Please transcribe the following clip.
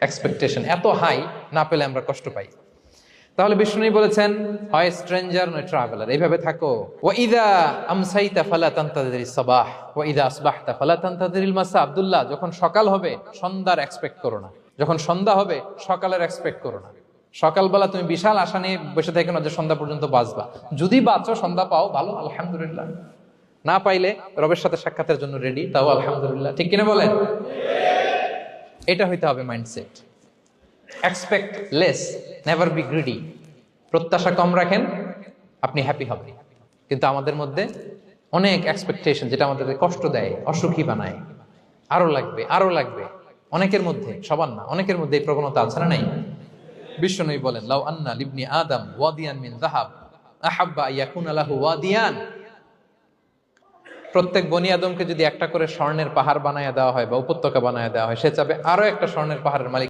Expectation এত high, না পেলে আমরা কষ্ট পাই। তাহলে বিষ্ণু বলেছেন, হয় স্ট্রেঞ্জার নয় ট্রাভেলার, এইভাবে থাকো। ওয়াইদা আমসাইতা ফালা তানতাযিরিস সাবাহ ওয়াইদা আসবাহতা ফালা তানতাযিরিল মাসা। আব্দুল্লাহ, যখন সকাল হবে সন্ধ্যার এক্সপেক্ট করো না, যখন সন্ধ্যা হবে সকালের এক্সপেক্ট করো না। সকালবেলা তুমি বিশাল আশা নিয়ে বসে থেকো না যে সন্ধ্যা পর্যন্ত বাঁচবা। যদি বাঁচো, সন্ধ্যা পাও, ভালো, আলহামদুলিল্লাহ। না পাইলে রবের সাথে সাক্ষাতের জন্য রেডি, তাও আলহামদুলিল্লাহ। ঠিক কিনা বলেন? এটা হইতে হবে mindset. Expect less, never be greedy. প্রত্যাশা কম রাখেন, আপনি হ্যাপি হবেন। কিন্তু আমাদের মধ্যে অনেক এক্সপেকটেশন, যেটা আমাদেরকে কষ্ট দেয়, অসুখী বানায়। আরো লাগবে, আরো লাগবে। অনেকের মধ্যে, সবার না, অনেকের মধ্যে এই প্রবণতা আছে না নাই? বিশ্বনবী বলেন, লাউ আন্না লিবনি আদম ওয়াদিয়ান মিন যাহাব আহাব্বা আইয়াকুনা লাহু ওয়াদিয়ান। প্রত্যেক বনি আদমকে যদি একটা করে স্বর্ণের পাহাড় বানায় দেওয়া হয় বা উপত্যকা বানায় দেওয়া হয়, সে চাবে আরো একটা স্বর্ণের পাহাড়ের মালিক